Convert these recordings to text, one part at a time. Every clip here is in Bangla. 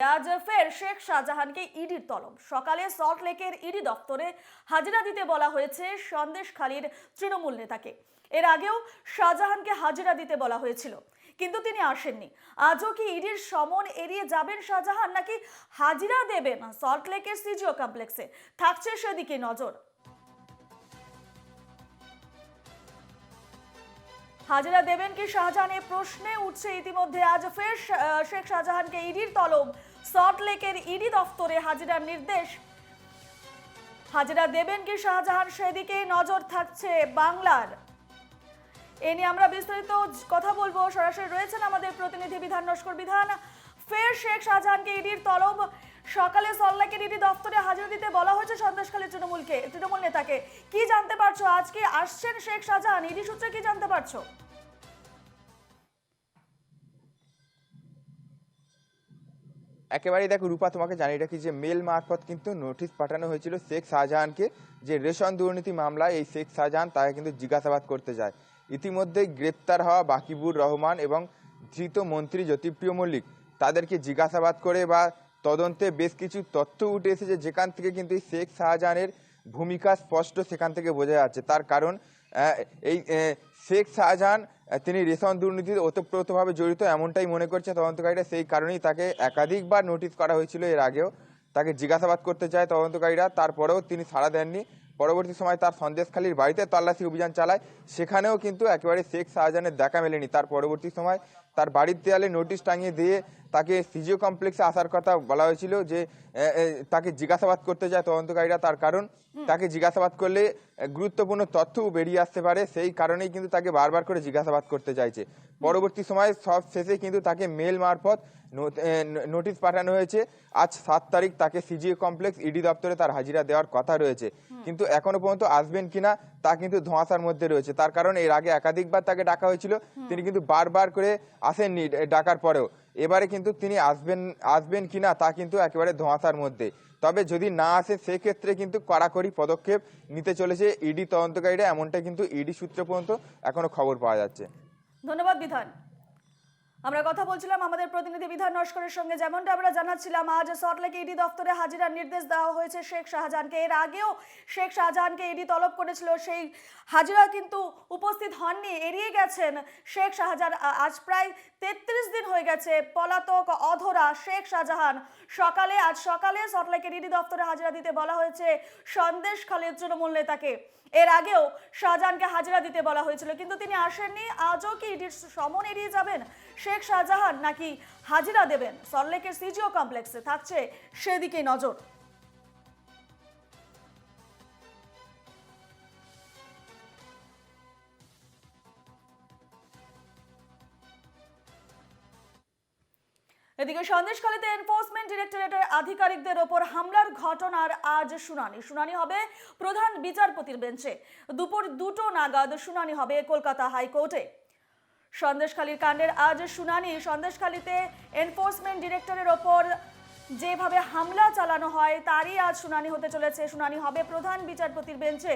আজ ফের শেখ শাহজাহানকে ইডির তলব। সকালে সল্ট লেকের ইডি দপ্তরে হাজিরা দিতে বলা হয়েছে সন্দেশখালীর তৃণমূল নেতাকে। এর আগেও শাহজাহানকে হাজিরা দিতে বলা হয়েছিল, কিন্তু তিনি আসেননি। আজও কি ইডির সমন এড়িয়ে যাবেন শাহজাহান, নাকি হাজিরা দেবেন সল্ট লেকের সিজিও কমপ্লেক্সে? থাকছে সেদিকে নজর। হাজিরা দেবেন কি শাহজাহান, এই প্রশ্নে উঠছে ইতিমধ্যে। আজ ফের শেখ শাহজাহানকে ইডির তলব। সল্ট লেকের ইডি দফতরে হাজিরার নির্দেশ। হাজিরা দেবেন কি শাহজাহান, সেদিকে নজর থাকছে বাংলার। এ নিয়ে আমরা বিস্তারিত কথা বলবো। সরাসরি রয়েছেন আমাদের প্রতিনিধি বিধান নস্কর। বিধান, ফের শেখ শাহজাহানকে ইডির তলব। সকালে সল্ট লেকের ইডি দফতরে হাজিরা দিতে বলা হয়েছে সন্দেশখালী তৃণমূল নেতাকে। কি জানতে পারছো? আজকে আসছেন শেখ শাহজাহান, ইডি সূত্রে কি জানতে পারছো? একেবারেই দেখো রূপা, তোমাকে জানিয়ে রাখি যে মেল মারফত কিন্তু নোটিশ পাঠানো হয়েছিল শেখ শাহজাহানকে, যে রেশন দুর্নীতি মামলায় এই শেখ শাহজাহান তাকে কিন্তু জিজ্ঞাসাবাদ করতে যায়। ইতিমধ্যেই গ্রেপ্তার হওয়া বাকিবুর রহমান এবং ধৃত মন্ত্রী জ্যোতিপ্রিয় মল্লিক তাদেরকে জিজ্ঞাসাবাদ করে বা তদন্তে বেশ কিছু তথ্য উঠে এসেছে, যেখান থেকে কিন্তু এই শেখ শাহজাহানের ভূমিকা স্পষ্ট সেখান থেকে বোঝা যাচ্ছে। তার কারণ এই শেখ শাহজাহান তিনি রেশন দুর্নীতিতে ওতপ্রোতভাবে জড়িত এমনটাই মনে করছে তদন্তকারীরা। সেই কারণেই তাকে একাধিকবার নোটিশ করা হয়েছিল। এর আগেও তাকে জিজ্ঞাসাবাদ করতে চায় তদন্তকারীরা, তারপরেও তিনি সাড়া দেননি। পরবর্তী সময় তার সন্দেশখালীর বাড়িতে তল্লাশি অভিযান চালায়, সেখানেও কিন্তু একেবারে শেখ শাহজাহানের দেখা মেলেনি। তার পরবর্তী সময় তার বাড়ির দেয়ালে নোটিশ টাঙিয়ে দিয়ে তাকে সিজিও কমপ্লেক্সে আসার কথা বলা হয়েছিল, যে তাকে জিজ্ঞাসাবাদ করতে যায় তদন্তকারীরা। তার কারণ তাকে জিজ্ঞাসাবাদ করলে গুরুত্বপূর্ণ তথ্য বেরিয়ে আসতে পারে, সেই কারণেই কিন্তু তাকে বারবার করে জিজ্ঞাসাবাদ করতে চাইছে। পরবর্তী সময় সব শেষে কিন্তু তাকে মেল মারফত নোটিশ পাঠানো হয়েছে। আজ 7 তারিখ তাকে সিজিও কমপ্লেক্স ইডি দপ্তরে তার হাজিরা দেওয়ার কথা রয়েছে, কিন্তু এখনো পর্যন্ত আসবেন কিনা তা কিন্তু ধোঁয়াশার মধ্যে রয়েছে। তার কারণ এর আগে একাধিকবার তাকে ডাকা হয়েছিল, তিনি কিন্তু বারবার করে আসেননি ডাকার পরেও। এবারে কিন্তু তিনি আসবেন কিনা তা কিন্তু একেবারে ধোঁয়াশার মধ্যে। তবে যদি না আসে সেক্ষেত্রে কিন্তু কড়াকড়ি পদক্ষেপ নিতে চলেছে ইডি তদন্তকারীরা, এমনটা কিন্তু ইডি সূত্র পর্যন্ত এখনো খবর পাওয়া যাচ্ছে। ধন্যবাদ বিধান। আমরা কথা বলছিলাম আমাদের প্রতিনিধি বিধান নস্করের সঙ্গে। যেমনটা আমরা জানাচ্ছিলাম, আজ সল্ট লেক ইডি দফতরে হাজিরার নির্দেশ দেওয়া হয়েছে শেখ শাহজাহানকে। এর আগেও শেখ শাহজাহানকে ইডি তলব করেছিল, সেই হাজিরা কিন্তু উপস্থিত হননি, এড়িয়ে গেছেন শেখ শাহজাহান। আজ প্রায় 33 দিন হয়ে গেছে পলাতক অধরা শেখ শাহজাহান। আজ সকালে সল্ট লেকের ইডি দফতরে হাজিরা দিতে বলা হয়েছে সন্দেশখালীর তৃণমূল নেতাকে। এর আগেও শাহজাহানকে হাজিরা দিতে বলা হয়েছিল, কিন্তু তিনি আসেননি। আজও কি ইডির সমন এড়িয়ে যাবেন শেখ শাহজাহান, নাকি হাজিরা দেবেন সল্ট লেকের সিজিও কমপ্লেক্সে? থাকছে সেদিকে নজর। এদিকে সন্দেশখালীতে এনফোর্সমেন্ট ডিরেক্টরেটের আধিকারিকদের ওপর হামলার ঘটনার আজ শুনানি হবে প্রধান বিচারপতির বেঞ্চে। দুপুর 2টো নাগাদ শুনানি হবে কলকাতা হাইকোর্টে। সন্দেশখালীর কাণ্ডের আজ শুনানি। সন্দেশখালীতে এনফোর্সমেন্ট ডিরেক্টরের ওপর যেভাবে হামলা চালানো হয় তারই আজ শুনানি হতে চলেছে। শুনানি হবে প্রধান বিচারপতির বেঞ্চে।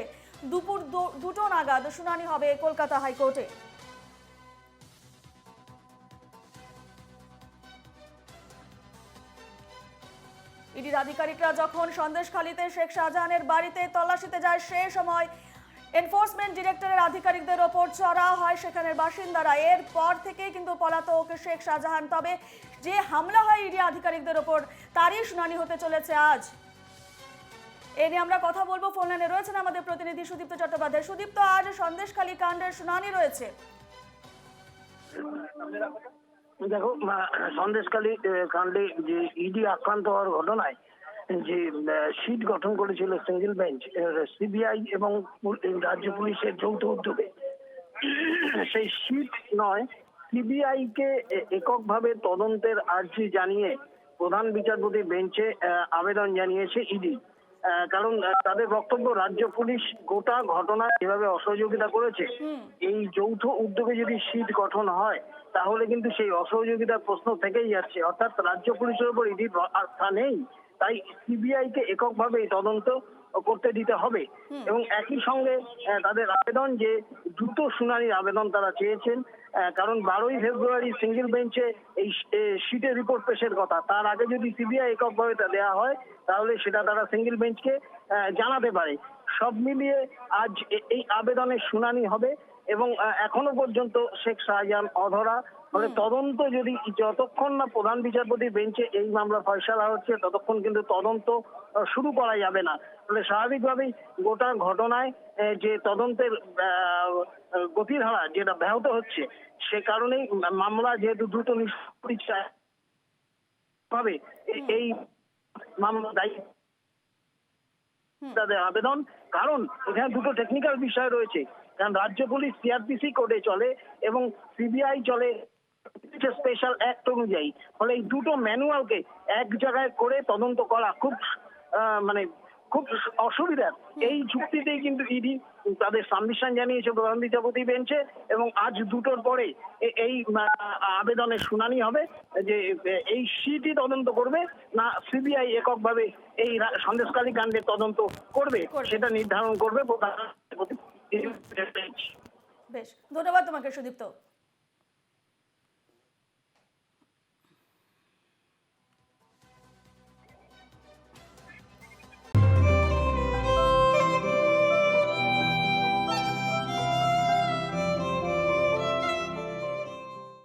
দুপুর 2টো নাগাদ শুনানি হবে কলকাতা হাইকোর্টে। ইডির আধিকারিকরা যখন সন্দেশখালীতে শেখ শাহজাহানের বাড়িতে তল্লাশিতে যায়, সে সময় এনফোর্সমেন্ট ডিরেক্টরের আধিকারিকদের ওপর চড়া হয় সেখানের বাসিন্দারা। এরপর থেকেই কিন্তু পলাতক শেখ শাহজাহান। তবে যে হামলা হয় ইডি আধিকারিকদের ওপর, তারই শুনানি হতে চলেছে আজ। এ নিয়ে আমরা কথা বলবো। ফোন লাইনে রয়েছেন আমাদের প্রতিনিধি সুদীপ্ত চট্টোপাধ্যায়। সুদীপ্ত, আজ সন্দেশখালী কাণ্ডের শুনানি রয়েছে। দেখো, সন্দেশখালী কাণ্ডে যে ইডি আক্রান্ত হওয়ার ঘটনায় যে সিট গঠন করেছিল সিঙ্গেল বেঞ্চ সিবিআই এবং রাজ্য পুলিশের যৌথ উদ্যোগে, সেই সিট নয়, সিবিআই কে এককভাবে তদন্তের আর্জি জানিয়ে প্রধান বিচারপতি বেঞ্চে আবেদন জানিয়েছে ইডি। কারণ তাদের বক্তব্য, রাজ্য পুলিশ গোটা ঘটনায় যেভাবে অসহযোগিতা করেছে, এই যৌথ উদ্যোগে যদি সিট গঠন হয় তাহলে কিন্তু সেই অসহযোগিতার প্রশ্ন থেকেই যাচ্ছে। অর্থাৎ রাজ্য পুলিশের উপর ইডির আস্থা নেই, তাই সিবিআই কে এককভাবে এই তদন্ত করতে দিতে হবে এবং একই সঙ্গে তাদের আবেদন যে দ্রুত শুনানির আবেদন তারা চেয়েছেন, কারণ 12ই ফেব্রুয়ারি সিঙ্গেল বেঞ্চে এই সিটের রিপোর্ট পেশের কথা। তার আগে যদি সিবিআই এককভাবে তা দেওয়া হয় তাহলে সেটা তারা সিঙ্গেল বেঞ্চকে জানাতে পারে। সব মিলিয়ে আজ এই আবেদনের শুনানি হবে এবং এখনো পর্যন্ত শেখ শাহজাহান অধরা। ফলে তদন্ত যদি যতক্ষণ না প্রধান বিচারপতি বেঞ্চে এই মামলা ফয়সালা হচ্ছে ততক্ষণ কিন্তু তদন্ত শুরু করা যাবে না। ফলে স্বাভাবিকভাবেই গোটা ঘটনায় যে তদন্তের গতিধারা যেটা ব্যাহত হচ্ছে, সে কারণেই মামলা যেহেতু দ্রুত নিষ্পত্তি চায় হবে এই মামলা দায়ী তাদের আবেদন। কারণ এখানে দুটো টেকনিক্যাল বিষয় রয়েছে, কারণ রাজ্য পুলিশ সিআরপিসি কোডে চলে এবং সিবিআই চলে স্পেশাল অ্যাক্ট অনুযায়ী। ফলে এই দুটো ম্যানুয়ালকে এক জায়গায় করে তদন্ত করা খুব খুব অসুবিধার। এই যুক্তিতেই কিন্তু ইডি তাদের সাবমিশন জানিয়েছে প্রধান বিচারপতি বেঞ্চে এবং আজ দুটোর পরে এই আবেদনের শুনানি হবে যে এই সিটই তদন্ত করবে না সিবিআই এককভাবে এই সন্দেশখালী কাণ্ডের তদন্ত করবে সেটা নির্ধারণ করবে প্রধান বিচারপতি বেঞ্চ। বেশ, ধন্যবাদ তোমাকে সুদীপ্ত।